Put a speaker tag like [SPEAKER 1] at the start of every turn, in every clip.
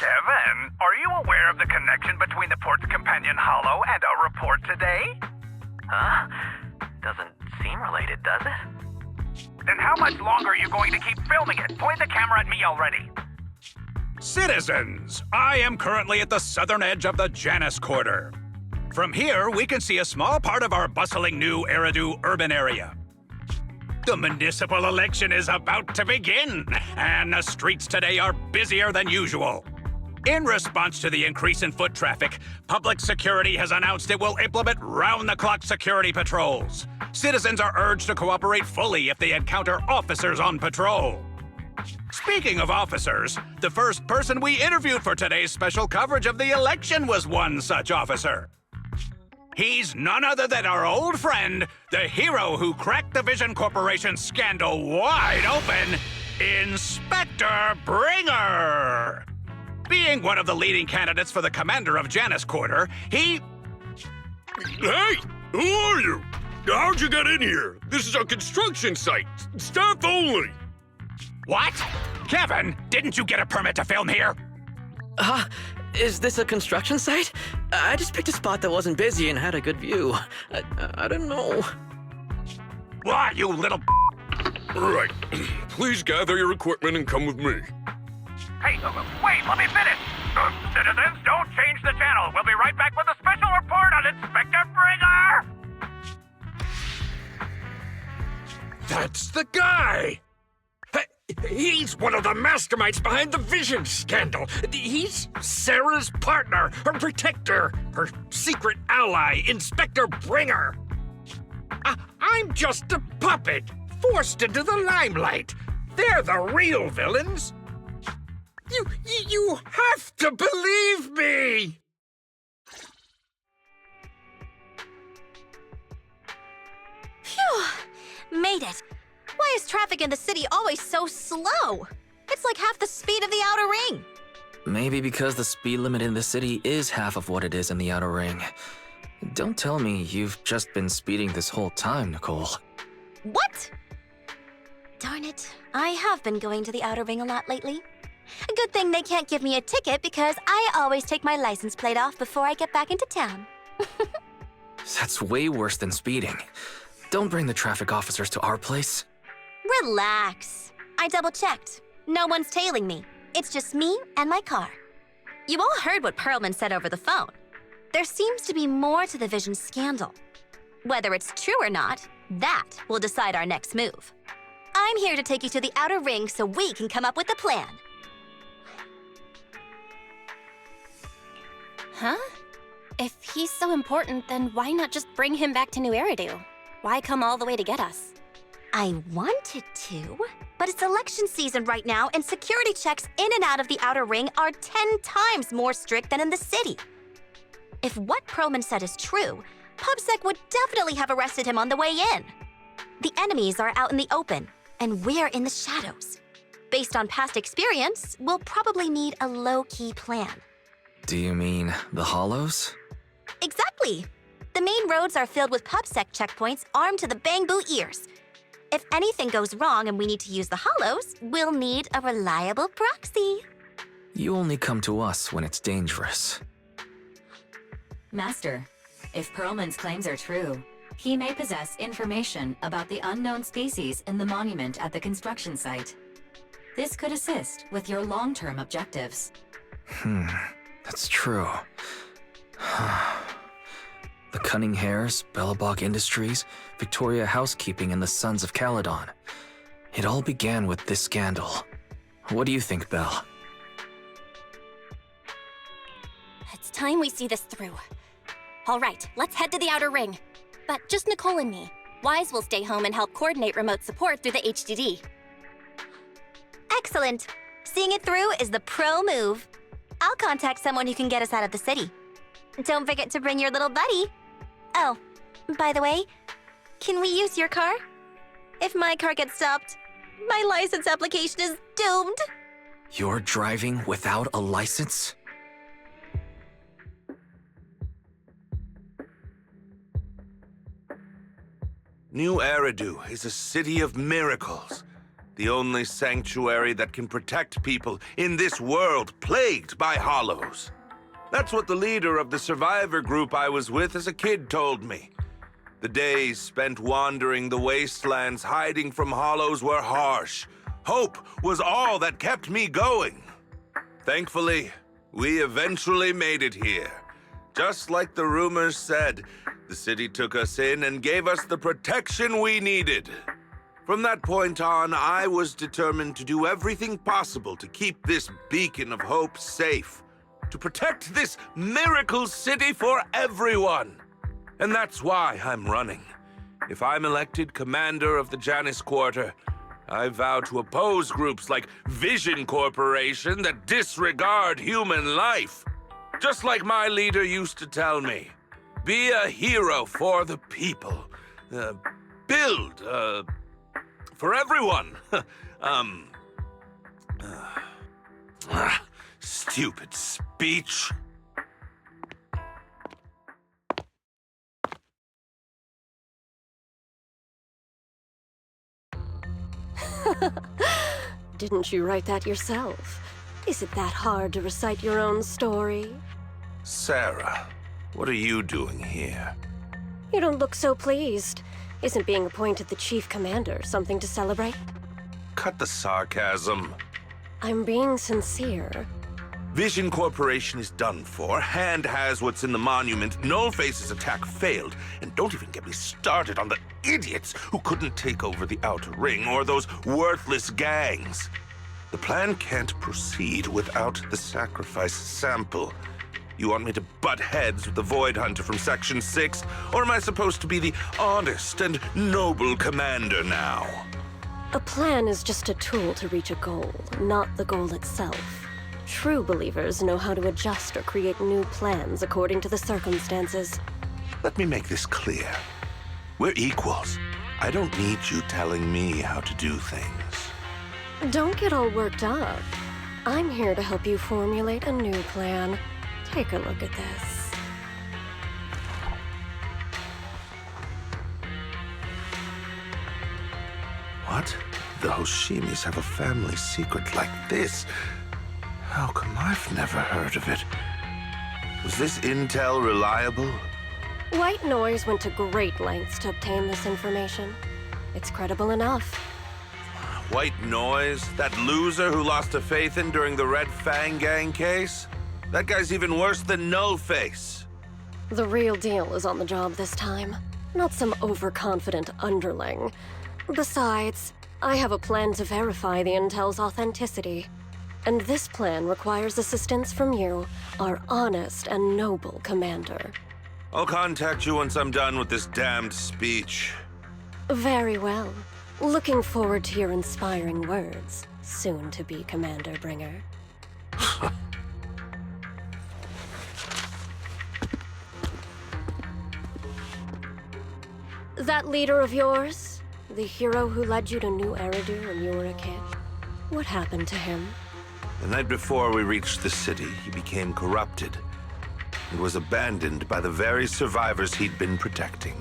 [SPEAKER 1] Kevin, are you aware of the connection between the port's companion hollow and our report today?
[SPEAKER 2] Huh? Doesn't seem related, does it?
[SPEAKER 1] Then how much longer are you going to keep filming it? Point the camera at me already.
[SPEAKER 3] Citizens, I am currently at the southern edge of the Janus Quarter. From here, we can see a small part of our bustling new Eridu urban area. The municipal election is about to begin, and the streets today are busier than usual. In response to the increase in foot traffic, public security has announced it will implement round-the-clock security patrols. Citizens are urged to cooperate fully if they encounter officers on patrol. Speaking of officers, the first person we interviewed for today's special coverage of the election was one such officer. He's none other than our old friend, the hero who cracked the Vision Corporation scandal wide open, Inspector Bringer. Being one of the leading candidates for the commander of Janus Quarter, he...
[SPEAKER 4] Hey! Who are you? How'd you get in here? This is a construction site. Staff only.
[SPEAKER 3] What? Kevin, didn't you get a permit to film here?
[SPEAKER 5] Is this a construction site? I just picked a spot that wasn't busy and had a good view. I don't know.
[SPEAKER 3] Why, you little...
[SPEAKER 4] Right. Please gather your equipment and come with me.
[SPEAKER 1] Hey, wait, let me finish. Citizens, don't change the channel. We'll be right back with a special report on Inspector Bringer.
[SPEAKER 4] That's the guy! He's one of the masterminds behind the Vision scandal. He's Sarah's partner, her protector, her secret ally, Inspector Bringer. I'm just a puppet, forced into the limelight. They're the real villains. You have to believe me!
[SPEAKER 6] Phew! Made it. Why is traffic in the city always so slow? It's like half the speed of the outer ring.
[SPEAKER 5] Maybe because the speed limit in the city is half of what it is in the outer ring. Don't tell me you've just been speeding this whole time, Nicole.
[SPEAKER 6] What? Darn it. I have been going to the outer ring a lot lately. A good thing they can't give me a ticket because I always take my license plate off before I get back into town.
[SPEAKER 5] That's way worse than speeding. Don't bring the traffic officers to our place.
[SPEAKER 6] Relax. I double-checked. No one's tailing me. It's just me and my car. You all heard what Perlman said over the phone. There seems to be more to the Vision scandal. Whether it's true or not, that will decide our next move. I'm here to take you to the outer ring so we can come up with a plan.
[SPEAKER 7] Huh? If he's so important, then why not just bring him back to New Eridu? Why come all the way to get us?
[SPEAKER 6] I wanted to, but it's election season right now and security checks in and out of the outer ring are 10 times more strict than in the city. If what Perlman said is true, PubSec would definitely have arrested him on the way in. The enemies are out in the open, and we're in the shadows. Based on past experience, we'll probably need a low-key plan.
[SPEAKER 5] Do you mean the hollows?
[SPEAKER 6] Exactly! The main roads are filled with PubSec checkpoints armed to the bang-boo ears. If anything goes wrong and we need to use the hollows, we'll need a reliable proxy.
[SPEAKER 5] You only come to us when it's dangerous.
[SPEAKER 8] Master, if Perlman's claims are true, he may possess information about the unknown species in the monument at the construction site. This could assist with your long-term objectives.
[SPEAKER 5] That's true. The Cunning Hares, Bellabog Industries, Victoria Housekeeping, and the Sons of Caledon. It all began with this scandal. What do you think, Belle?
[SPEAKER 7] It's time we see this through. All right, let's head to the outer ring. But just Nicole and me. Wise will stay home and help coordinate remote support through the HDD.
[SPEAKER 6] Excellent. Seeing it through is the pro move. I'll contact someone who can get us out of the city. Don't forget to bring your little buddy. Oh, by the way, can we use your car? If my car gets stopped, my license application is doomed.
[SPEAKER 5] You're driving without a license?
[SPEAKER 9] New Eridu is a city of miracles. the only sanctuary that can protect people in this world plagued by hollows. That's what the leader of the survivor group I was with as a kid told me. The days spent wandering the wastelands hiding from hollows were harsh. Hope was all that kept me going. Thankfully, we eventually made it here. Just like the rumors said, the city took us in and gave us the protection we needed. From that point on, I was determined to do everything possible to keep this beacon of hope safe, to protect this miracle city for everyone. And that's why I'm running. If I'm elected commander of the Janus Quarter, I vow to oppose groups like Vision Corporation that disregard human life. Just like my leader used to tell me, be a hero for the people. Build, for everyone. Stupid speech.
[SPEAKER 10] Didn't you write that yourself? Is it that hard to recite your own story?
[SPEAKER 9] Sarah, what are you doing here?
[SPEAKER 10] You don't look so pleased. Isn't being appointed the chief commander something to celebrate?
[SPEAKER 9] Cut the sarcasm.
[SPEAKER 10] I'm being sincere.
[SPEAKER 9] Vision Corporation is done for. Hand has what's in the monument. Nullface's attack failed. And don't even get me started on the idiots who couldn't take over the Outer Ring or those worthless gangs. The plan can't proceed without the sacrifice sample. You want me to butt heads with the Void Hunter from Section 6? Or am I supposed to be the honest and noble commander now?
[SPEAKER 10] A plan is just a tool to reach a goal, not the goal itself. True believers know how to adjust or create new plans according to the circumstances.
[SPEAKER 9] Let me make this clear. We're equals. I don't need you telling me how to do things.
[SPEAKER 10] Don't get all worked up. I'm here to help you formulate a new plan. Take a look at this.
[SPEAKER 9] What? The Hoshimis have a family secret like this? How come I've never heard of it? Was this intel reliable?
[SPEAKER 10] White Noise went to great lengths to obtain this information. It's credible enough.
[SPEAKER 9] White Noise? That loser who lost a faith in during the Red Fang Gang case? That guy's even worse than Nullface.
[SPEAKER 10] The real deal is on the job this time, not some overconfident underling. Besides, I have a plan to verify the intel's authenticity. And this plan requires assistance from you, our honest and noble commander.
[SPEAKER 9] I'll contact you once I'm done with this damned speech.
[SPEAKER 10] Very well. Looking forward to your inspiring words, soon-to-be Commander Bringer. That leader of yours? The hero who led you to New Eridu when you were a kid? What happened to him?
[SPEAKER 9] The night before we reached the city, he became corrupted and was abandoned by the very survivors he'd been protecting.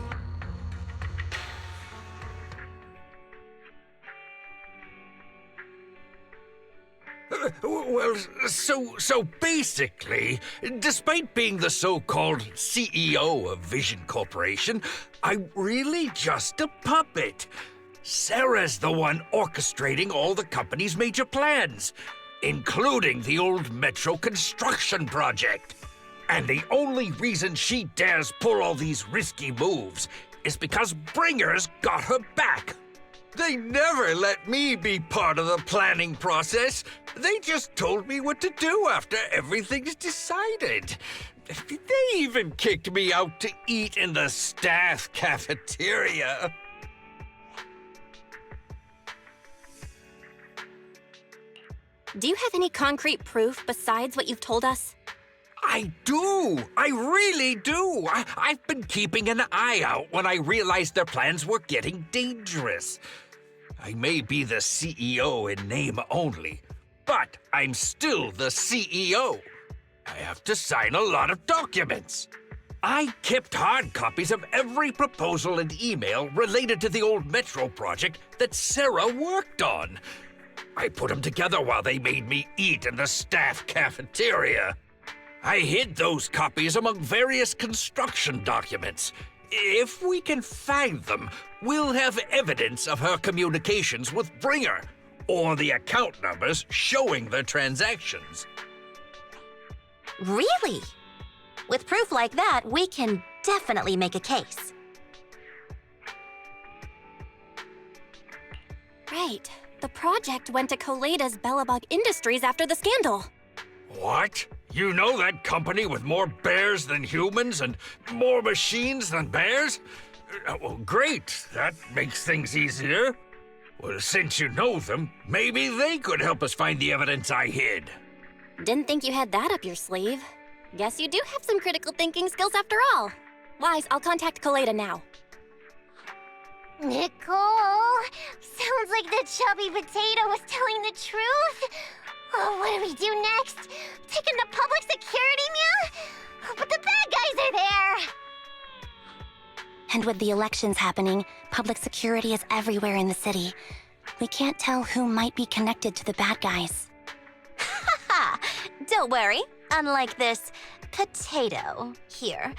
[SPEAKER 4] Well, so basically, despite being the so-called CEO of Vision Corporation, I'm really just a puppet. Sarah's the one orchestrating all the company's major plans, including the old metro construction project. And the only reason she dares pull all these risky moves is because Bringer's got her back. They never let me be part of the planning process. They just told me what to do after everything's decided. They even kicked me out to eat in the staff cafeteria.
[SPEAKER 7] Do you have any concrete proof besides what you've told us?
[SPEAKER 4] I do! I really do! I've been keeping an eye out when I realized their plans were getting dangerous. I may be the CEO in name only, but I'm still the CEO. I have to sign a lot of documents. I kept hard copies of every proposal and email related to the old Metro project that Sarah worked on. I put them together while they made me eat in the staff cafeteria. I hid those copies among various construction documents. If we can find them, we'll have evidence of her communications with Bringer, or the account numbers showing the transactions.
[SPEAKER 6] Really? With proof like that, we can definitely make a case.
[SPEAKER 7] Right. The project went to Koleda's Belobog Industries after the scandal.
[SPEAKER 4] What? You know that company with more bears than humans and more machines than bears? Well, great. That makes things easier. Well, since you know them, maybe they could help us find the evidence I hid.
[SPEAKER 7] Didn't think you had that up your sleeve. Guess you do have some critical thinking skills after all. Wise, I'll contact Koleda now.
[SPEAKER 11] Nicole! Sounds like the chubby potato was telling the truth. Oh, what do we do next? Taking the public security, meow? But the bad guys are there!
[SPEAKER 7] And with the elections happening, public security is everywhere in the city. We can't tell who might be connected to the bad guys.
[SPEAKER 6] Haha! Don't worry. Unlike this potato here,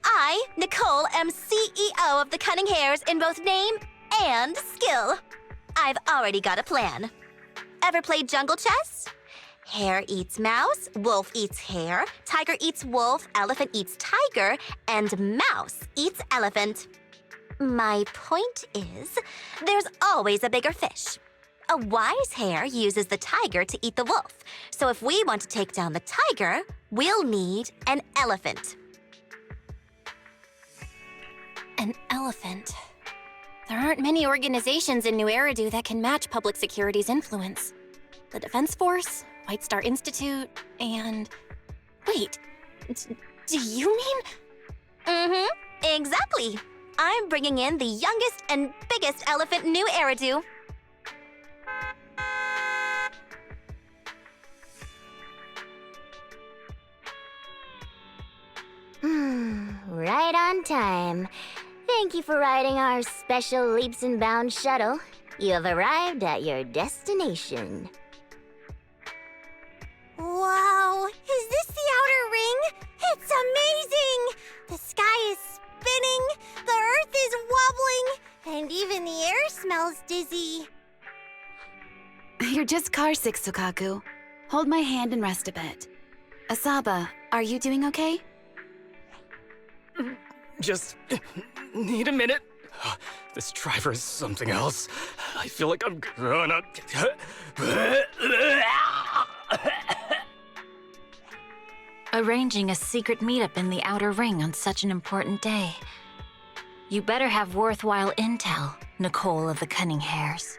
[SPEAKER 6] I, Nicole, am CEO of the Cunning Hares in both name and skill. I've already got a plan. Ever played jungle chess? Hare eats mouse, wolf eats hare, tiger eats wolf, elephant eats tiger, and mouse eats elephant. My point is, there's always a bigger fish. A wise hare uses the tiger to eat the wolf. So if we want to take down the tiger, we'll need an elephant.
[SPEAKER 7] An elephant. There aren't many organizations in New Eridu that can match public security's influence. The Defense Force, White Star Institute, and... Wait, do you mean...
[SPEAKER 6] Mm-hmm, exactly. I'm bringing in the youngest and biggest elephant in New Eridu.
[SPEAKER 11] Right on time. Thank you for riding our special leaps and bounds shuttle. You have arrived at your destination.
[SPEAKER 6] Wow, is this the outer ring? It's amazing! The sky is spinning, the earth is wobbling, and even the air smells dizzy.
[SPEAKER 12] You're just carsick, Sukaku. Hold my hand and rest a bit. Asaba, are you doing okay?
[SPEAKER 13] Just need a minute. This driver is something else. I feel like I'm gonna...
[SPEAKER 8] Arranging a secret meetup in the Outer Ring on such an important day. You better have worthwhile intel, Nicole of the Cunning Hares.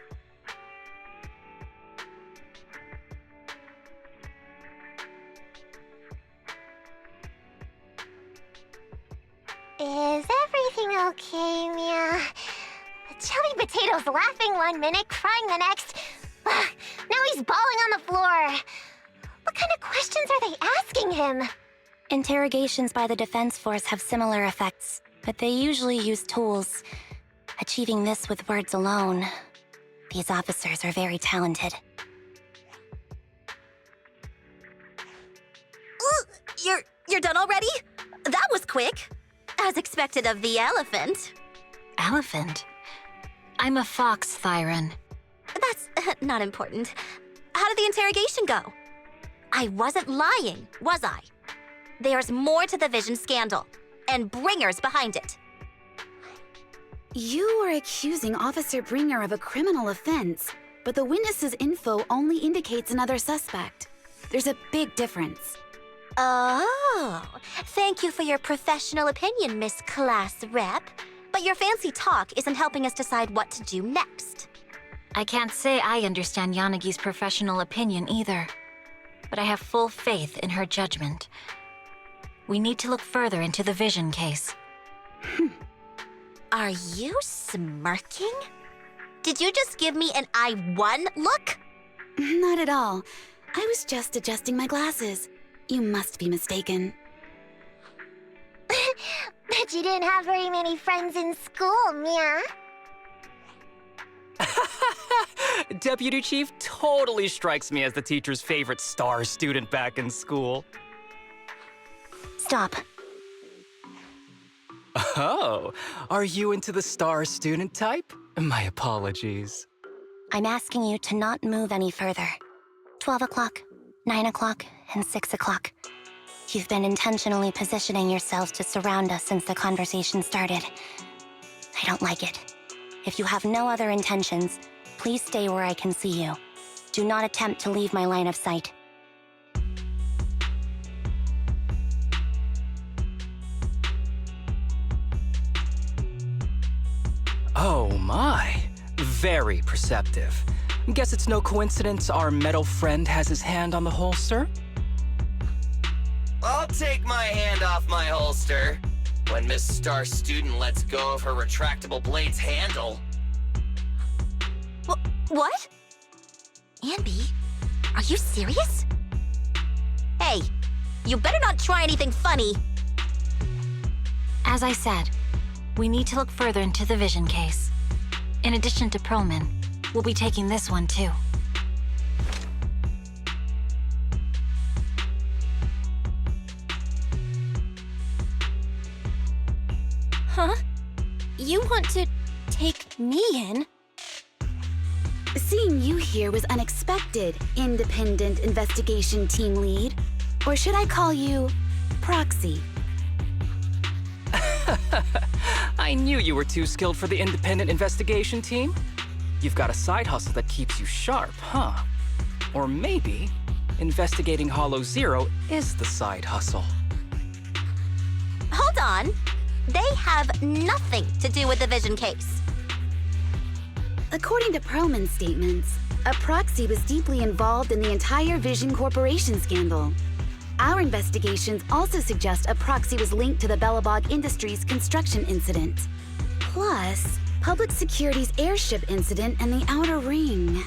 [SPEAKER 11] Is everything okay, Mia? Chubby Potato's laughing one minute, crying the next. Now he's bawling on the floor. What kind of questions are they asking him?
[SPEAKER 7] Interrogations by the Defense Force have similar effects, but they usually use tools. Achieving this with words alone. These officers are very talented.
[SPEAKER 6] You're done already? That was quick. As expected of the elephant.
[SPEAKER 8] Elephant? I'm a fox, Thyron.
[SPEAKER 6] That's not important. How did the interrogation go? I wasn't lying, was I? There's more to the Vision scandal, and Bringer's behind it.
[SPEAKER 12] You are accusing Officer Bringer of a criminal offense, but the witness's info only indicates another suspect. There's a big difference.
[SPEAKER 6] Oh, thank you for your professional opinion, Miss Class Rep. But your fancy talk isn't helping us decide what to do next.
[SPEAKER 8] I can't say I understand Yanagi's professional opinion either, but I have full faith in her judgment. We need to look further into the Vision case.
[SPEAKER 6] Are you smirking? Did you just give me an I won look?
[SPEAKER 12] Not at all. I was just adjusting my glasses. You must be mistaken.
[SPEAKER 11] bet you didn't have very many friends in school, Mia.
[SPEAKER 13] Deputy Chief totally strikes me as the teacher's favorite star student back in school.
[SPEAKER 7] Stop.
[SPEAKER 13] Oh, are you into the star student type? My apologies.
[SPEAKER 7] I'm asking you to not move any further. 12 o'clock, 9 o'clock, and 6 o'clock. You've been intentionally positioning yourselves to surround us since the conversation started. I don't like it. If you have no other intentions, please stay where I can see you. Do not attempt to leave my line of sight.
[SPEAKER 13] Oh my, very perceptive. Guess it's no coincidence our metal friend has his hand on the holster?
[SPEAKER 2] I'll take my hand off my holster when Miss Star Student lets go of her retractable blade's handle.
[SPEAKER 6] What? Ambi, are you serious? Hey, you better not try anything funny.
[SPEAKER 7] As I said, we need to look further into the vision case. In addition to Perlman, we'll be taking this one too. Huh? You want to take me in?
[SPEAKER 12] Seeing you here was unexpected, Independent Investigation Team Lead. Or should I call you Proxy?
[SPEAKER 13] I knew you were too skilled for the independent investigation team. You've got a side hustle that keeps you sharp, huh? Or maybe investigating Hollow Zero is the side hustle.
[SPEAKER 6] Hold on. They have nothing to do with the vision case.
[SPEAKER 12] According to Perlman's statements, a proxy was deeply involved in the entire Vision Corporation scandal. Our investigations also suggest a proxy was linked to the Belobog Industries construction incident. Plus, Public Security's airship incident and the Outer Ring.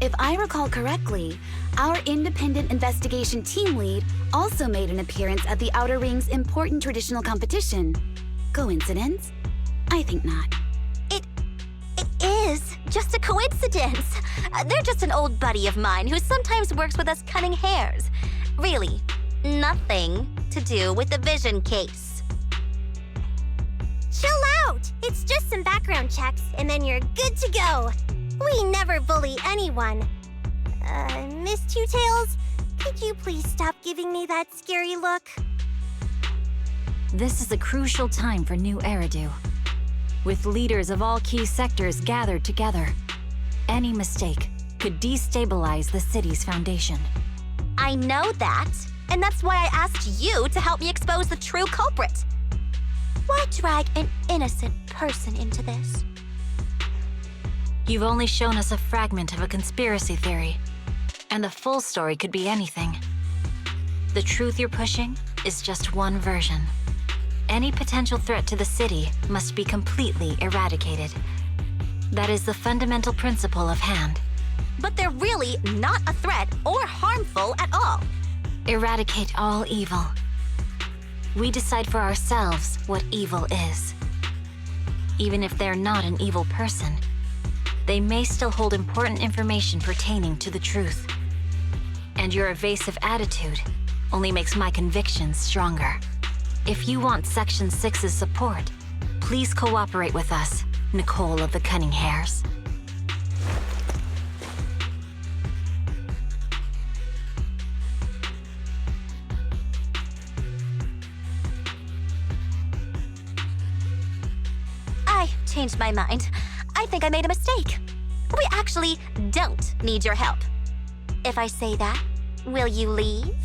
[SPEAKER 12] If I recall correctly, our independent investigation team lead also made an appearance at the Outer Ring's important traditional competition. Coincidence? I think not.
[SPEAKER 6] It is just a coincidence. They're just an old buddy of mine who sometimes works with us cutting hairs. Really, nothing to do with the vision case.
[SPEAKER 11] Chill out! It's just some background checks, and then you're good to go. We never bully anyone. Miss Two Tails, could you please stop giving me that scary look?
[SPEAKER 8] This is a crucial time for New Eridu. With leaders of all key sectors gathered together, any mistake could destabilize the city's foundation.
[SPEAKER 6] I know that, and that's why I asked you to help me expose the true culprit. Why drag an innocent person into this?
[SPEAKER 8] You've only shown us a fragment of a conspiracy theory, and the full story could be anything. The truth you're pushing is just one version. Any potential threat to the city must be completely eradicated. That is the fundamental principle of Hand.
[SPEAKER 6] But they're really not a threat or harmful at all.
[SPEAKER 8] Eradicate all evil. We decide for ourselves what evil is. Even if they're not an evil person, they may still hold important information pertaining to the truth. And your evasive attitude only makes my convictions stronger. If you want Section 6's support, please cooperate with us, Nicole of the Cunning Hairs.
[SPEAKER 6] I changed my mind. I think I made a mistake. We actually don't need your help. If I say that, will you leave?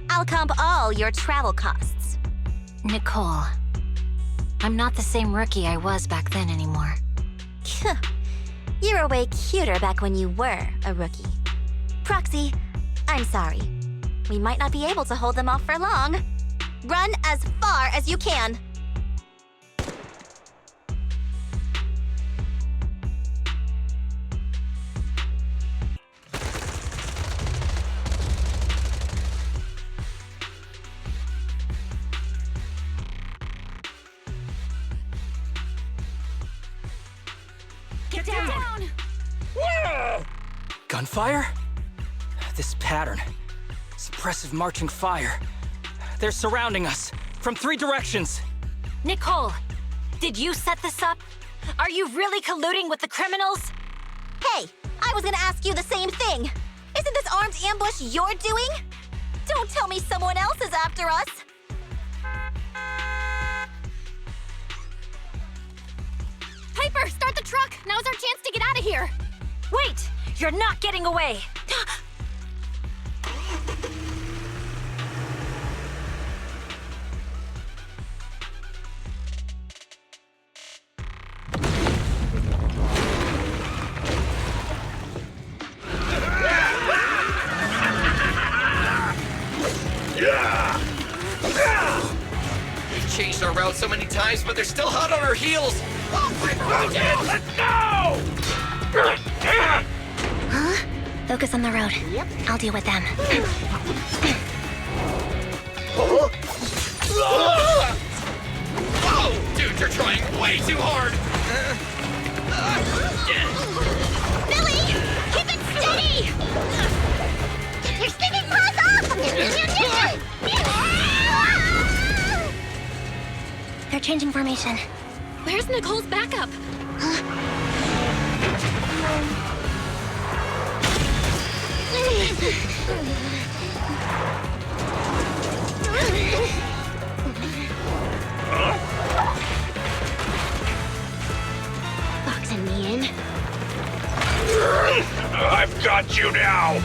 [SPEAKER 6] I'll comp all your travel costs.
[SPEAKER 8] Nicole, I'm not the same rookie I was back then anymore.
[SPEAKER 6] You were way cuter back when you were a rookie. Proxy, I'm sorry. We might not be able to hold them off for long. Run as far as you can.
[SPEAKER 7] Get down!
[SPEAKER 4] Whoa!
[SPEAKER 13] Gunfire? This pattern. Suppressive marching fire. They're surrounding us from 3 directions.
[SPEAKER 6] Nicole, did you set this up? Are you really colluding with the criminals? Hey, I was gonna ask you the same thing. Isn't this armed ambush you're doing? Don't tell me someone else is after us.
[SPEAKER 7] Piper, start the truck! Now's our chance to get out of here!
[SPEAKER 6] Wait! You're not getting away!
[SPEAKER 2] We've changed our route so many times, but they're still hot on our heels. Oh, Piper,
[SPEAKER 1] Let's go!
[SPEAKER 6] Huh? Focus on the road. Yep. I'll deal with them.
[SPEAKER 2] Oh, dude, you're trying way too hard.
[SPEAKER 11] Billy, keep it steady! Get your sticking paws off!
[SPEAKER 6] They're changing formation.
[SPEAKER 7] Where's Nicole's backup?
[SPEAKER 6] Boxing me in.
[SPEAKER 1] I've got you now!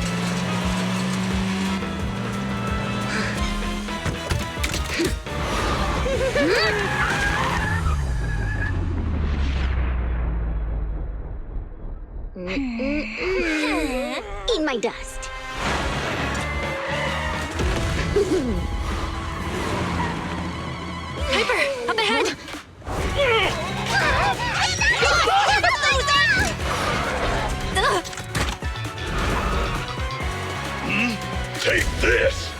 [SPEAKER 6] Eat my dust.
[SPEAKER 7] Piper, up ahead!
[SPEAKER 1] Take this!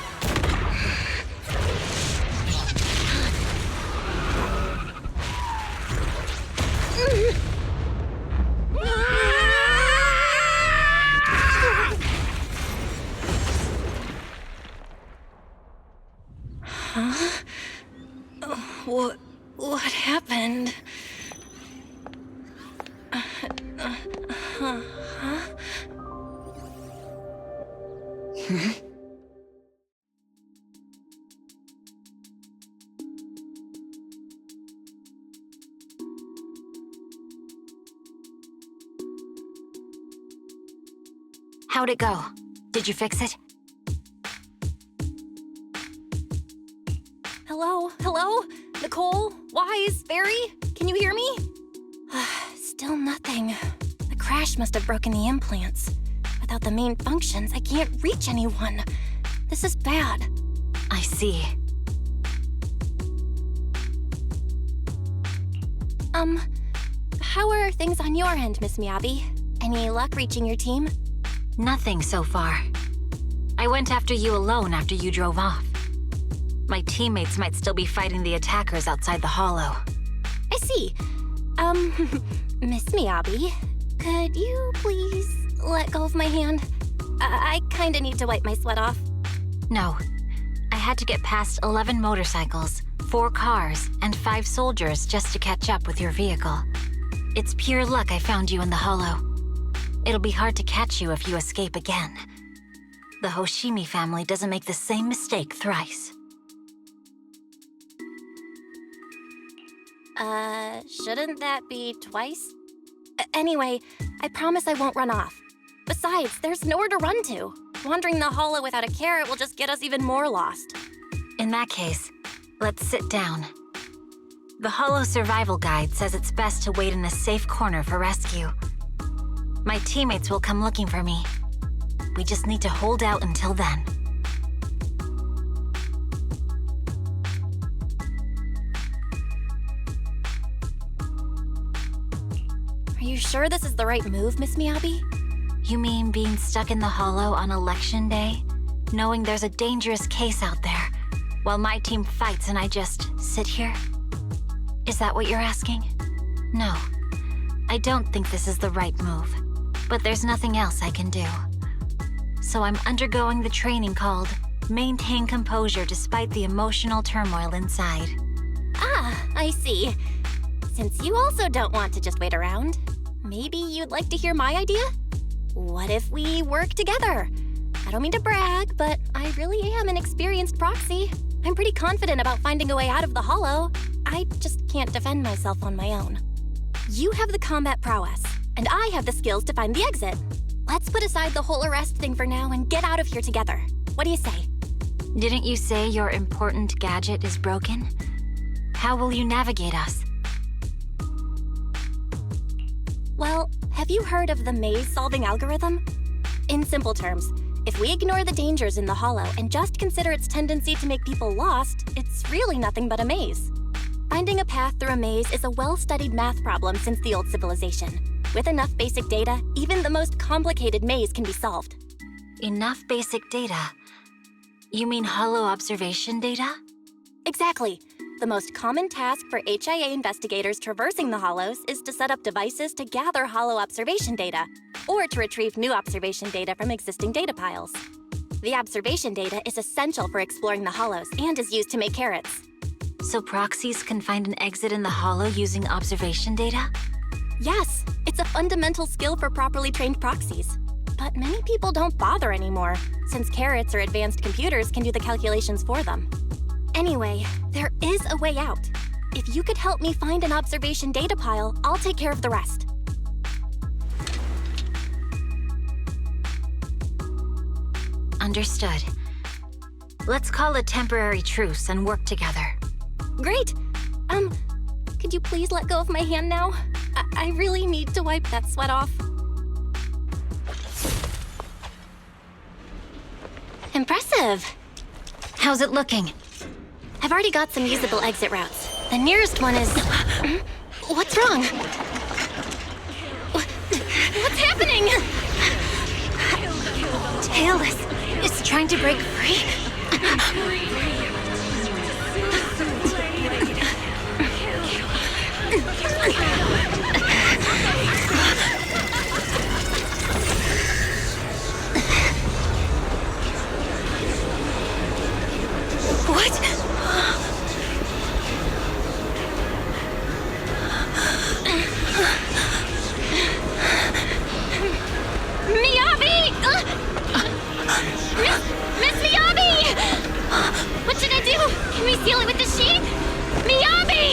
[SPEAKER 7] What happened?
[SPEAKER 6] How'd it go? Did you fix it?
[SPEAKER 7] Hello? Hello? Nicole? Wise? Barry? Can you hear me? Still nothing. The crash must have broken the implants. Without the main functions, I can't reach anyone. This is bad.
[SPEAKER 6] I see.
[SPEAKER 7] How are things on your end, Miss Miyabi? Any luck reaching your team?
[SPEAKER 14] Nothing so far. I went after you alone after you drove off. My teammates might still be fighting the attackers outside the hollow.
[SPEAKER 7] I see. Miss Miyabi, could you please let go of my hand? I kinda need to wipe my sweat off.
[SPEAKER 14] No. I had to get past 11 motorcycles, 4 cars, and 5 soldiers just to catch up with your vehicle. It's pure luck I found you in the hollow. It'll be hard to catch you if you escape again. The Hoshimi family doesn't make the same mistake thrice.
[SPEAKER 7] Shouldn't that be twice? Anyway, I promise I won't run off. Besides, there's nowhere to run to. Wandering the hollow without a carrot will just get us even more lost.
[SPEAKER 14] In that case, let's sit down. The Hollow Survival Guide says it's best to wait in a safe corner for rescue. My teammates will come looking for me. We just need to hold out until then.
[SPEAKER 7] Are you sure this is the right move, Miss Miyabi?
[SPEAKER 14] You mean being stuck in the hollow on election day? Knowing there's a dangerous case out there, while my team fights and I just sit here? Is that what you're asking? No. I don't think this is the right move, but there's nothing else I can do. So I'm undergoing the training called Maintain Composure Despite the Emotional Turmoil Inside.
[SPEAKER 7] Ah, I see. Since you also don't want to just wait around, maybe you'd like to hear my idea? What if we work together? I don't mean to brag, but I really am an experienced proxy. I'm pretty confident about finding a way out of the hollow. I just can't defend myself on my own. You have the combat prowess, and I have the skills to find the exit. Let's put aside the whole arrest thing for now and get out of here together. What do you say?
[SPEAKER 14] Didn't you say your important gadget is broken? How will you navigate us?
[SPEAKER 7] Well, have you heard of the maze-solving algorithm? In simple terms, if we ignore the dangers in the hollow and just consider its tendency to make people lost, it's really nothing but a maze. Finding a path through a maze is a well-studied math problem since the old civilization. With enough basic data, even the most complicated maze can be solved.
[SPEAKER 14] Enough basic data? You mean hollow observation data?
[SPEAKER 7] Exactly. The most common task for HIA investigators traversing the hollows is to set up devices to gather hollow observation data, or to retrieve new observation data from existing data piles. The observation data is essential for exploring the hollows and is used to make carrots.
[SPEAKER 14] So proxies can find an exit in the hollow using observation data?
[SPEAKER 7] Yes, it's a fundamental skill for properly trained proxies. But many people don't bother anymore, since carrots or advanced computers can do the calculations for them. Anyway, there is a way out. If you could help me find an observation data pile, I'll take care of the rest.
[SPEAKER 14] Understood. Let's call a temporary truce and work together.
[SPEAKER 7] Great! Could you please let go of my hand now? I really need to wipe that sweat off. Impressive!
[SPEAKER 14] How's it looking?
[SPEAKER 7] I've already got some usable exit routes. The nearest one is... What's wrong? What's happening?
[SPEAKER 14] Tailless is trying to break free?
[SPEAKER 7] What? Miyabi! Miss Miyabi! What should I do? Can we seal it with the sheet? Miyabi!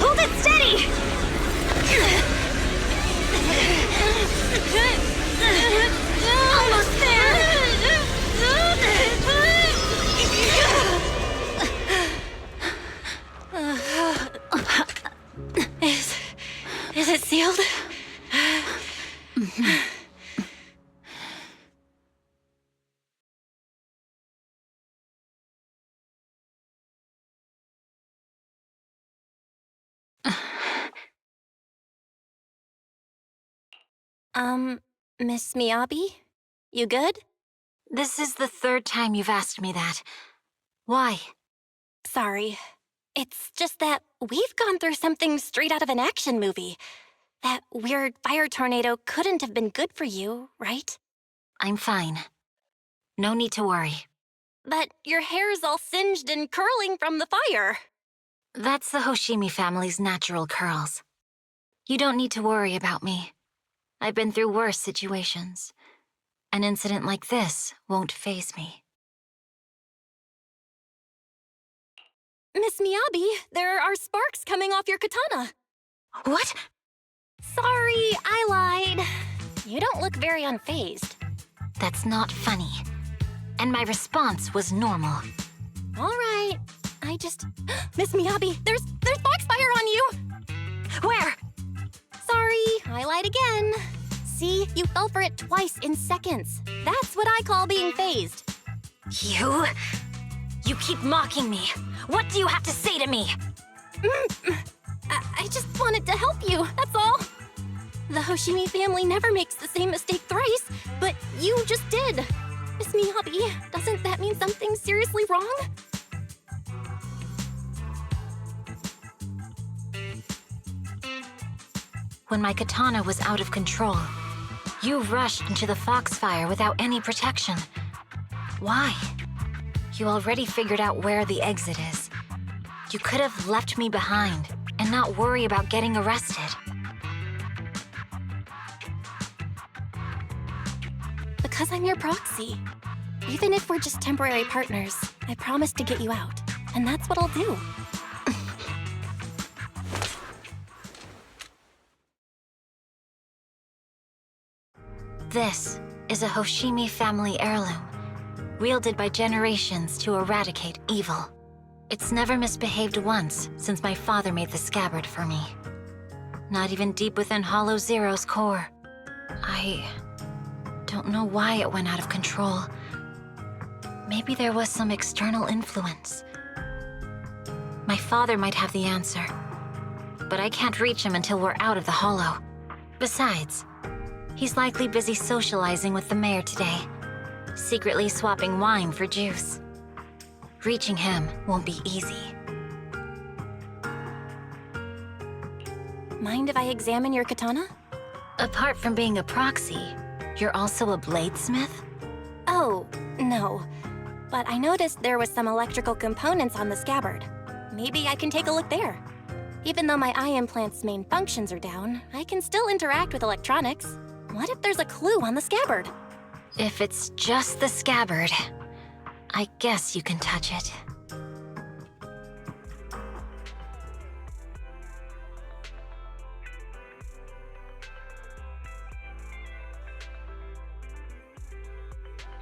[SPEAKER 7] Hold it steady! Almost there! Is it sealed? Miss Miyabi? You good?
[SPEAKER 14] This is the third time you've asked me that. Why?
[SPEAKER 7] Sorry. It's just that we've gone through something straight out of an action movie. That weird fire tornado couldn't have been good for you, right?
[SPEAKER 14] I'm fine. No need to worry.
[SPEAKER 7] But your hair's all singed and curling from the fire.
[SPEAKER 14] That's the Hoshimi family's natural curls. You don't need to worry about me. I've been through worse situations. An incident like this won't faze me.
[SPEAKER 7] Miss Miyabi, there are sparks coming off your katana.
[SPEAKER 14] What?
[SPEAKER 7] Sorry, I lied. You don't look very unfazed.
[SPEAKER 14] That's not funny. And my response was normal.
[SPEAKER 7] All right. I just... Miss Miyabi, there's foxfire on you!
[SPEAKER 14] Where?
[SPEAKER 7] Sorry, I lied again. See, you fell for it twice in seconds. That's what I call being phased.
[SPEAKER 14] You? You keep mocking me. What do you have to say to me?
[SPEAKER 7] I just wanted to help you, that's all. The Hoshimi family never makes the same mistake thrice, but you just did. Miss Miyabi, doesn't that mean something's seriously wrong?
[SPEAKER 14] when my katana was out of control. You rushed into the foxfire without any protection. Why? You already figured out where the exit is. You could have left me behind and not worry about getting arrested.
[SPEAKER 7] Because I'm your proxy. Even if we're just temporary partners, I promise to get you out. And that's what I'll do.
[SPEAKER 14] This is a Hoshimi family heirloom, wielded by generations to eradicate evil. It's never misbehaved once since my father made the scabbard for me. Not even deep within Hollow Zero's core. I don't know why it went out of control. Maybe there was some external influence. My father might have the answer, but I can't reach him until we're out of the Hollow. Besides, he's likely busy socializing with the mayor today, secretly swapping wine for juice. Reaching him won't be easy.
[SPEAKER 7] Mind if I examine your katana?
[SPEAKER 14] Apart from being a proxy, you're also a bladesmith?
[SPEAKER 7] Oh, no. But I noticed there was some electrical components on the scabbard. Maybe I can take a look there. Even though my eye implant's main functions are down, I can still interact with electronics. What if there's a clue on the scabbard?
[SPEAKER 14] If it's just the scabbard, I guess you can touch it.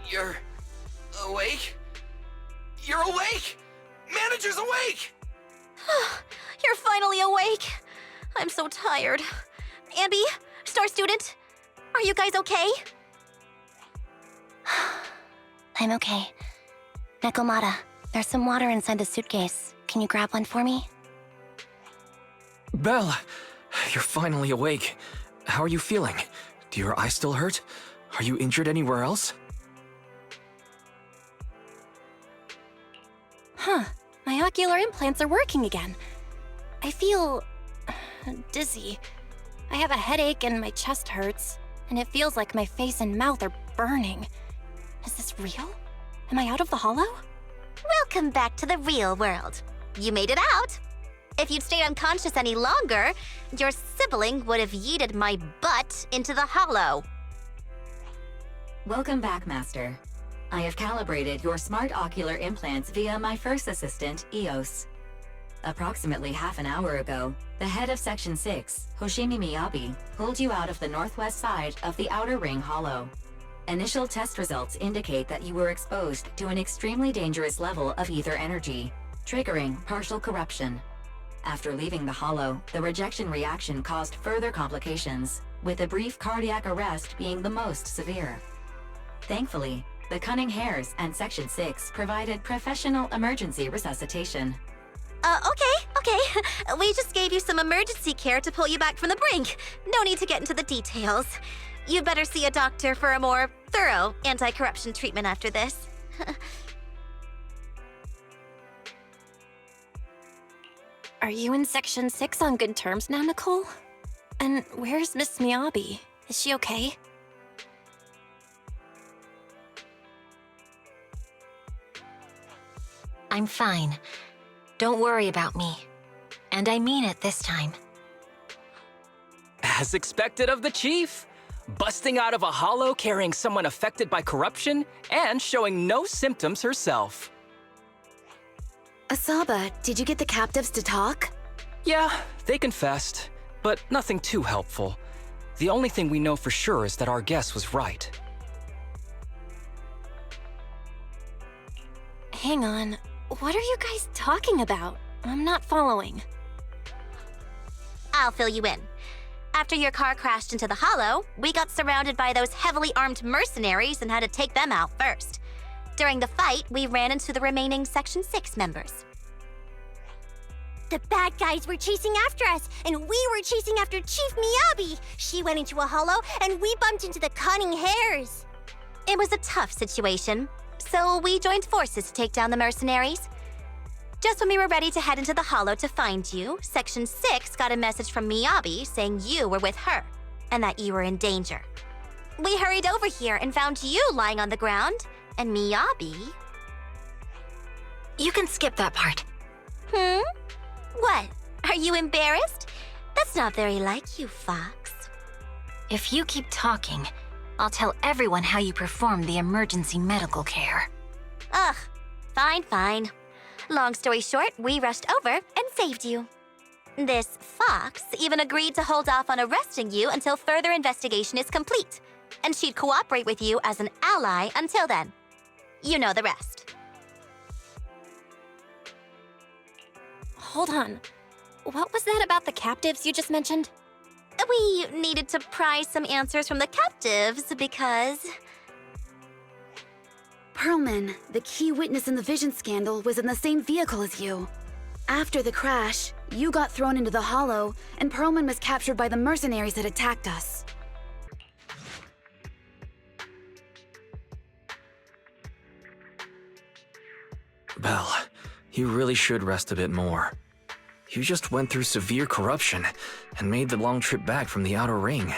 [SPEAKER 2] You're awake? You're awake! Manager's awake!
[SPEAKER 6] You're finally awake. I'm so tired. Ambi, Star Student, are you guys okay?
[SPEAKER 7] I'm okay. Nekomata, there's some water inside the suitcase. Can you grab one for me?
[SPEAKER 5] Belle, you're finally awake. How are you feeling? Do your eyes still hurt? Are you injured anywhere else?
[SPEAKER 7] Huh. My ocular implants are working again. I feel dizzy. I have a headache and my chest hurts, and it feels like my face and mouth are burning. Is this real? Am I out of the Hollow?
[SPEAKER 6] Welcome back to the real world. You made it out. If you'd stayed unconscious any longer, your sibling would have yeeted my butt into the Hollow.
[SPEAKER 8] Welcome back, Master. I have calibrated your smart ocular implants via my first assistant, EOS. Approximately half an hour ago, the head of Section 6, Hoshimi Miyabi, pulled you out of the northwest side of the Outer Ring Hollow. Initial test results indicate that you were exposed to an extremely dangerous level of ether energy, triggering partial corruption. After leaving the Hollow, the rejection reaction caused further complications, with a brief cardiac arrest being the most severe. Thankfully, the Cunning Hares and Section 6 provided professional emergency resuscitation.
[SPEAKER 6] Okay. We just gave you some emergency care to pull you back from the brink. No need to get into the details. You better see a doctor for a more thorough anti-corruption treatment after this.
[SPEAKER 7] Are you in Section 6 on good terms now, Nicole? And where's Miss Miyabi? Is she okay?
[SPEAKER 14] I'm fine. Don't worry about me. And I mean it this time.
[SPEAKER 13] As expected of the chief. Busting out of a hollow carrying someone affected by corruption and showing no symptoms herself.
[SPEAKER 12] Asaba, did you get the captives to talk?
[SPEAKER 13] Yeah, they confessed, but nothing too helpful. The only thing we know for sure is that our guess was right.
[SPEAKER 7] Hang on. What are you guys talking about? I'm not following.
[SPEAKER 6] I'll fill you in. After your car crashed into the Hollow, we got surrounded by those heavily armed mercenaries and had to take them out first. During the fight, we ran into the remaining Section 6 members.
[SPEAKER 11] The bad guys were chasing after us, and we were chasing after Chief Miyabi. She went into a hollow, and we bumped into the Cunning Hares.
[SPEAKER 6] It was a tough situation, so we joined forces to take down the mercenaries. Just when we were ready to head into the Hollow to find you, Section 6 got a message from Miyabi saying you were with her, and that you were in danger. We hurried over here and found you lying on the ground, and Miyabi...
[SPEAKER 14] You can skip that part.
[SPEAKER 6] What? Are you embarrassed? That's not very like you, Fox.
[SPEAKER 14] If you keep talking, I'll tell everyone how you performed the emergency medical care.
[SPEAKER 6] Ugh, fine. Long story short, we rushed over and saved you. This Fox even agreed to hold off on arresting you until further investigation is complete, and she'd cooperate with you as an ally until then. You know the rest.
[SPEAKER 7] Hold on. What was that about the captives you just mentioned?
[SPEAKER 6] We needed to pry some answers from the captives because...
[SPEAKER 12] Perlman, the key witness in the Vision scandal, was in the same vehicle as you. After the crash, you got thrown into the Hollow, and Perlman was captured by the mercenaries that attacked us.
[SPEAKER 5] Belle, you really should rest a bit more. You just went through severe corruption and made the long trip back from the Outer Ring.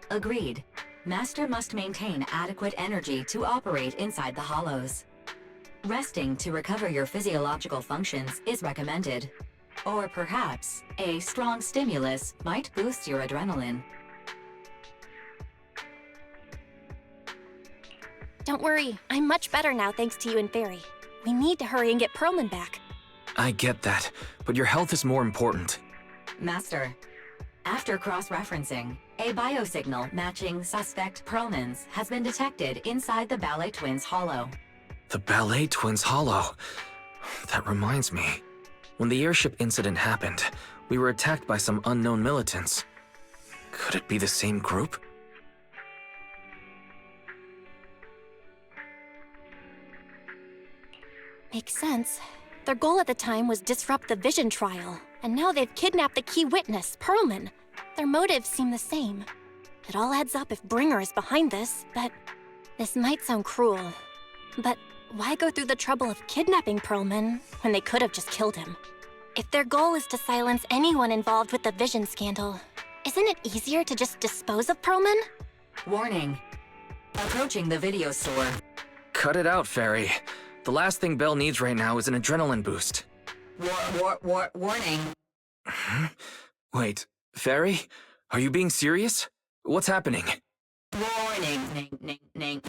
[SPEAKER 8] Agreed. Master must maintain adequate energy to operate inside the hollows. Resting to recover your physiological functions is recommended. Or perhaps, a strong stimulus might boost your adrenaline.
[SPEAKER 7] Don't worry, I'm much better now thanks to you and Fairy. We need to hurry and get Perlman back.
[SPEAKER 5] I get that, but your health is more important.
[SPEAKER 8] Master, after cross-referencing, a biosignal matching suspect Perlman's has been detected inside the Ballet Twins Hollow.
[SPEAKER 5] The Ballet Twins Hollow. That reminds me. When the airship incident happened, we were attacked by some unknown militants. Could it be the same group?
[SPEAKER 7] Makes sense. Their goal at the time was disrupt the Vision trial, and now they've kidnapped the key witness, Perlman. Their motives seem the same. It all adds up if Bringer is behind this, but this might sound cruel. But why go through the trouble of kidnapping Perlman when they could have just killed him? If their goal is to silence anyone involved with the Vision scandal, isn't it easier to just dispose of Perlman?
[SPEAKER 8] Warning. Approaching the video store.
[SPEAKER 5] Cut it out, Fairy. The last thing Belle needs right now is an adrenaline boost.
[SPEAKER 8] Warning.
[SPEAKER 5] Wait, Fairy? Are you being serious? What's happening?
[SPEAKER 8] Warning. Ning.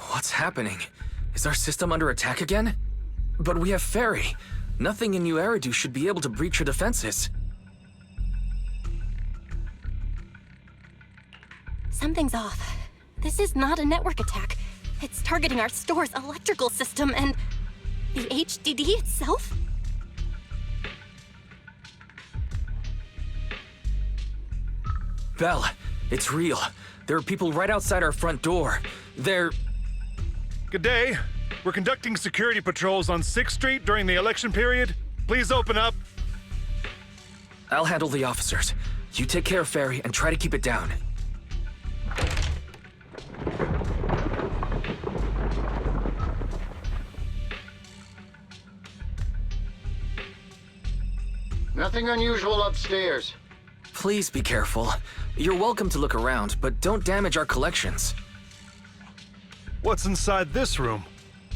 [SPEAKER 5] What's happening? Is our system under attack again? But we have Fairy. Nothing in New Eridu should be able to breach her defenses.
[SPEAKER 7] Something's off. This is not a network attack. It's targeting our store's electrical system and the HDD itself?
[SPEAKER 5] Belle, it's real. There are people right outside our front door. They're...
[SPEAKER 15] Good day. We're conducting security patrols on 6th Street during the election period. Please open up.
[SPEAKER 5] I'll handle the officers. You take care of Fairy and try to keep it down.
[SPEAKER 16] Nothing unusual upstairs.
[SPEAKER 5] Please be careful. You're welcome to look around, but don't damage our collections.
[SPEAKER 15] What's inside this room?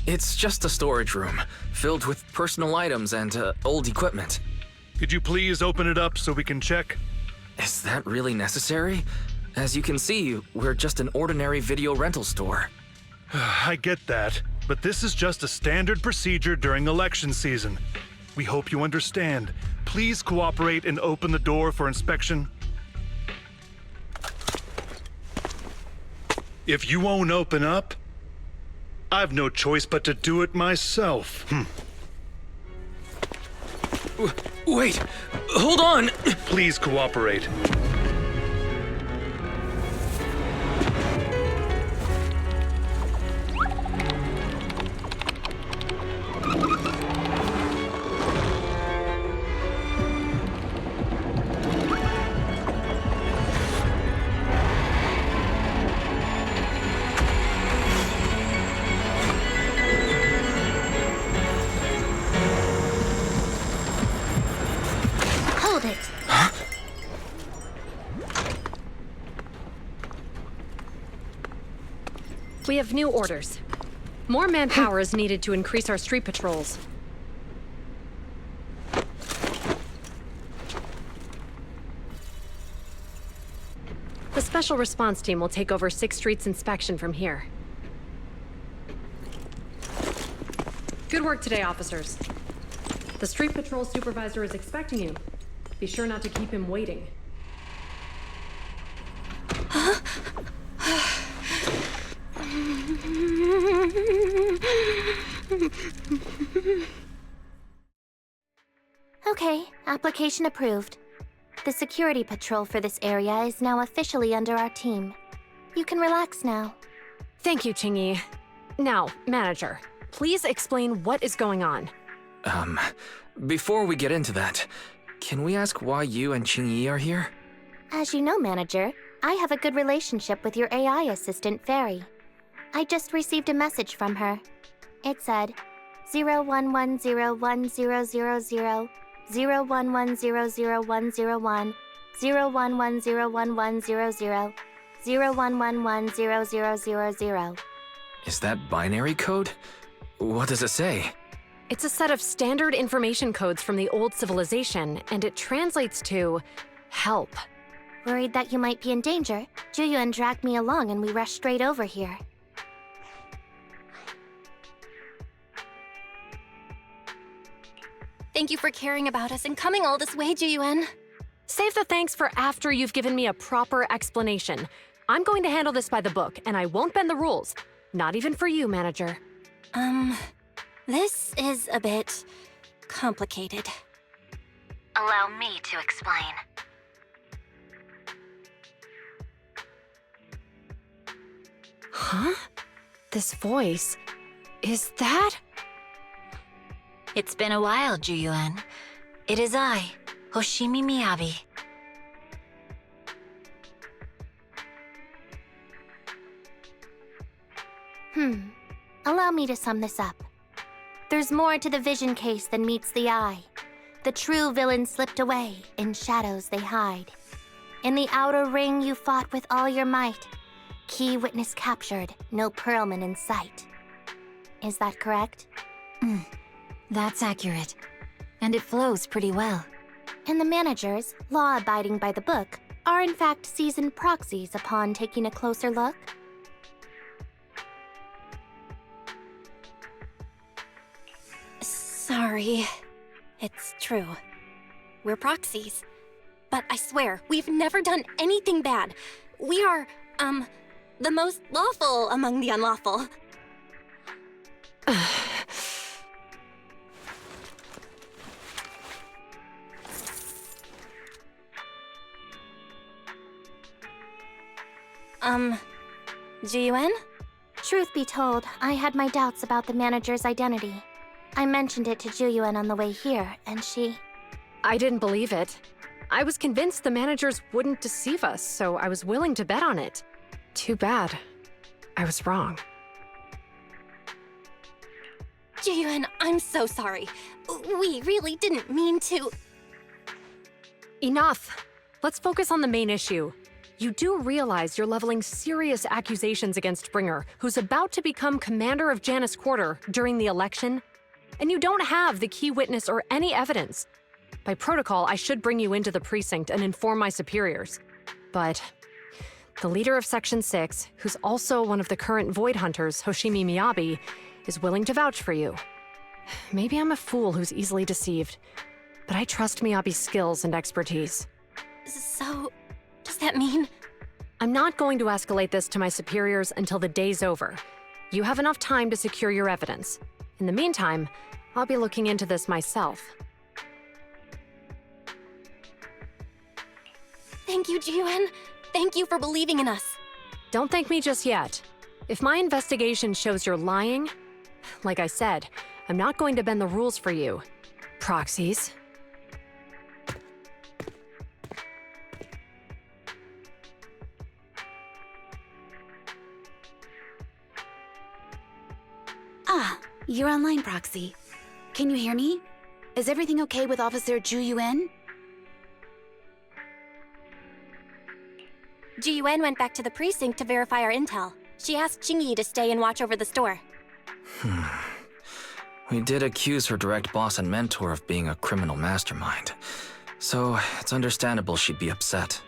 [SPEAKER 5] It's just a storage room, filled with personal items and old equipment.
[SPEAKER 15] Could you please open it up so we can check?
[SPEAKER 5] Is that really necessary? As you can see, we're just an ordinary video rental store.
[SPEAKER 15] I get that, but this is just a standard procedure during election season. We hope you understand. Please cooperate and open the door for inspection. If you won't open up, I've no choice but to do it myself.
[SPEAKER 5] Wait! Hold on!
[SPEAKER 15] Please cooperate.
[SPEAKER 17] We have new orders. More manpower is needed to increase our street patrols. The Special Response Team will take over 6th Street's inspection from here. Good work today, officers. The Street Patrol Supervisor is expecting you. Be sure not to keep him waiting.
[SPEAKER 11] Okay, application approved. The security patrol for this area is now officially under our team. You can relax now.
[SPEAKER 17] Thank you, Qingyi. Now, Manager, please explain what is going on.
[SPEAKER 5] Before we get into that, can we ask why you and Qingyi are here?
[SPEAKER 11] As you know, Manager, I have a good relationship with your AI assistant, Fairy. I just received a message from her. It said, 01101000, 01100101, 01101100, 01110000.
[SPEAKER 5] Is that binary code? What does it say?
[SPEAKER 17] It's a set of standard information codes from the old civilization, and it translates to help.
[SPEAKER 11] Worried that you might be in danger, Juyuan dragged me along and we rushed straight over here.
[SPEAKER 7] Thank you for caring about us and coming all this way, Juyuan.
[SPEAKER 17] Save the thanks for after you've given me a proper explanation. I'm going to handle this by the book, and I won't bend the rules. Not even for you, Manager.
[SPEAKER 7] This is a bit complicated.
[SPEAKER 14] Allow me to explain.
[SPEAKER 17] Huh? This voice... is that...
[SPEAKER 14] It's been a while, Juyuan. It is I, Hoshimi Miyabi.
[SPEAKER 11] Allow me to sum this up. There's more to the vision case than meets the eye. The true villain slipped away, in shadows they hide. In the outer ring you fought with all your might. Key witness captured, no Pearlman in sight. Is that correct?
[SPEAKER 14] That's accurate. And it flows pretty well.
[SPEAKER 11] And the managers, law-abiding by the book, are in fact seasoned proxies upon taking a closer look?
[SPEAKER 7] Sorry. It's true. We're proxies. But I swear, we've never done anything bad. We are, the most lawful among the unlawful. Juyuan?
[SPEAKER 11] Truth be told, I had my doubts about the manager's identity. I mentioned it to Juyuan on the way here, and she...
[SPEAKER 17] I didn't believe it. I was convinced the managers wouldn't deceive us, so I was willing to bet on it. Too bad. I was wrong.
[SPEAKER 7] Juyuan, I'm so sorry. We really didn't mean to...
[SPEAKER 17] Enough! Let's focus on the main issue. You do realize you're leveling serious accusations against Bringer, who's about to become commander of Janus Quarter during the election? And you don't have the key witness or any evidence. By protocol, I should bring you into the precinct and inform my superiors. But the leader of Section 6, who's also one of the current Void Hunters, Hoshimi Miyabi, is willing to vouch for you. Maybe I'm a fool who's easily deceived, but I trust Miyabi's skills and expertise.
[SPEAKER 7] So, does that mean?
[SPEAKER 17] I'm not going to escalate this to my superiors until the day's over. You have enough time to secure your evidence. In the meantime, I'll be looking into this myself.
[SPEAKER 7] Thank you, Juyuan. Thank you for believing in us.
[SPEAKER 17] Don't thank me just yet. If my investigation shows you're lying, like I said, I'm not going to bend the rules for you. Proxies.
[SPEAKER 12] Ah, you're online, Proxy. Can you hear me? Is everything okay with Officer Juyuan?
[SPEAKER 7] Juyuan went back to the precinct to verify our intel. She asked Jingyi to stay and watch over the store.
[SPEAKER 5] We did accuse her direct boss and mentor of being a criminal mastermind, so it's understandable she'd be upset.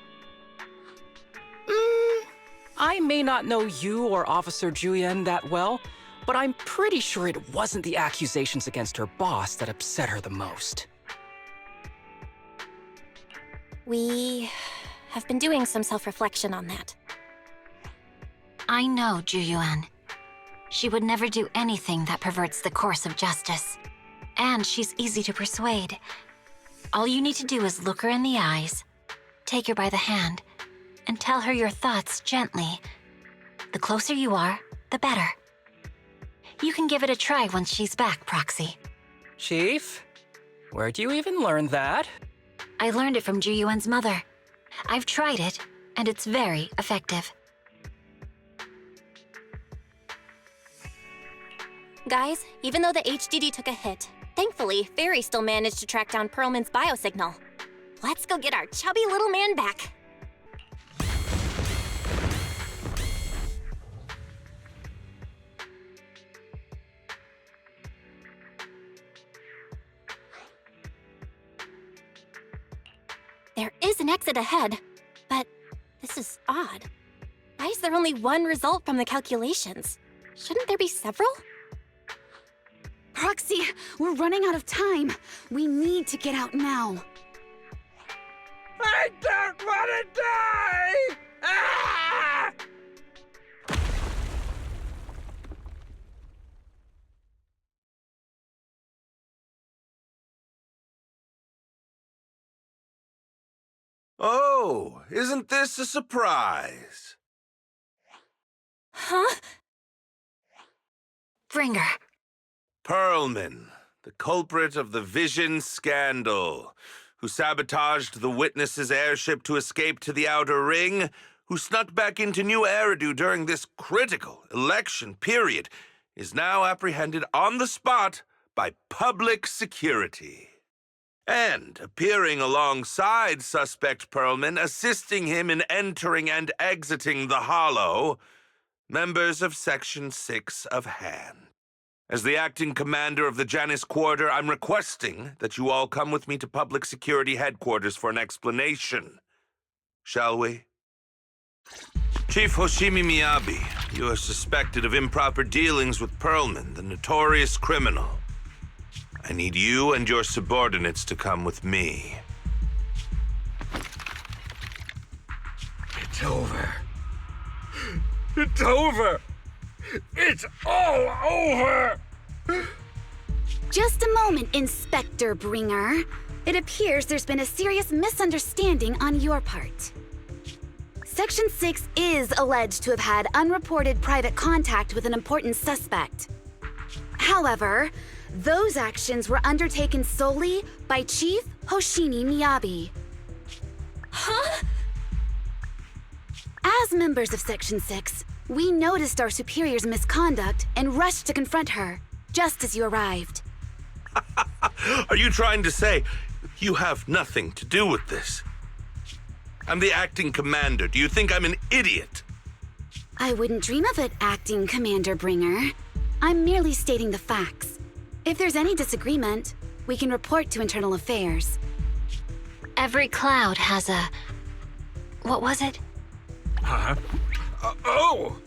[SPEAKER 13] I may not know you or Officer Juyen that well, but I'm pretty sure it wasn't the accusations against her boss that upset her the most.
[SPEAKER 7] We have been doing some self-reflection on that.
[SPEAKER 14] I know Juyuan. She would never do anything that perverts the course of justice. And she's easy to persuade. All you need to do is look her in the eyes, take her by the hand, and tell her your thoughts gently. The closer you are, the better. You can give it a try once she's back, Proxy.
[SPEAKER 13] Chief? Where'd you even learn that?
[SPEAKER 14] I learned it from Juyuan's mother. I've tried it, and it's very effective.
[SPEAKER 7] Guys, even though the HDD took a hit, thankfully, Fairy still managed to track down Perlman's biosignal. Let's go get our chubby little man back. There is an exit ahead, but this is odd. Why is there only one result from the calculations? Shouldn't there be several?
[SPEAKER 12] Proxy, we're running out of time. We need to get out now.
[SPEAKER 4] I don't want to die! Ah!
[SPEAKER 9] Oh, isn't this a surprise?
[SPEAKER 7] Huh?
[SPEAKER 14] Bringer.
[SPEAKER 9] Perlman, the culprit of the Vision scandal, who sabotaged the Witness's airship to escape to the Outer Ring, who snuck back into New Eridu during this critical election period, is now apprehended on the spot by public security. And appearing alongside suspect Perlman, assisting him in entering and exiting the Hollow, members of Section 6 of Han. As the acting commander of the Janus Quarter, I'm requesting that you all come with me to Public Security Headquarters for an explanation. Shall we? Chief Hoshimi Miyabi, you are suspected of improper dealings with Perlman, the notorious criminal. I need you and your subordinates to come with me.
[SPEAKER 4] It's over. It's over! It's all over!
[SPEAKER 12] Just a moment, Inspector Bringer. It appears there's been a serious misunderstanding on your part. Section 6 is alleged to have had unreported private contact with an important suspect. However, those actions were undertaken solely by Chief Hoshimi Miyabi.
[SPEAKER 7] Huh?
[SPEAKER 12] As members of Section 6, we noticed our superior's misconduct and rushed to confront her, just as you arrived.
[SPEAKER 9] Are you trying to say you have nothing to do with this? I'm the acting commander. Do you think I'm an idiot?
[SPEAKER 12] I wouldn't dream of it, Acting Commander Bringer. I'm merely stating the facts. If there's any disagreement, we can report to Internal Affairs.
[SPEAKER 14] Every cloud has a... what was it?
[SPEAKER 4] Huh?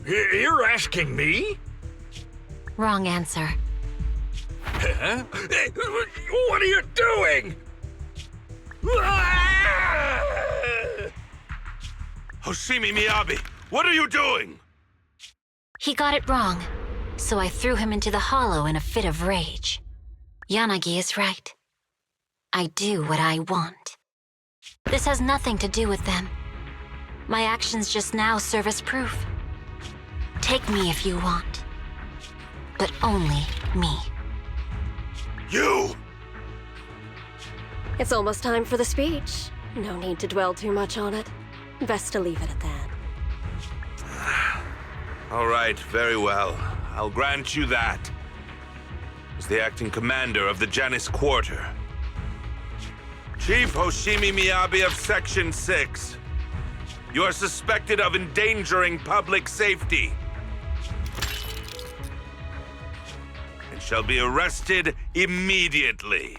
[SPEAKER 4] You're asking me?
[SPEAKER 14] Wrong answer.
[SPEAKER 4] Huh? What are you doing?
[SPEAKER 9] Hoshimi Miyabi, what are you doing?
[SPEAKER 14] He got it wrong, so I threw him into the hollow in a fit of rage. Yanagi is right. I do what I want. This has nothing to do with them. My actions just now serve as proof. Take me if you want, but only me.
[SPEAKER 9] You!
[SPEAKER 10] It's almost time for the speech. No need to dwell too much on it. Best to leave it at that.
[SPEAKER 9] All right, very well. I'll grant you that. As the acting commander of the Janus Quarter, Chief Hoshimi Miyabi of Section 6, you are suspected of endangering public safety shall be arrested immediately.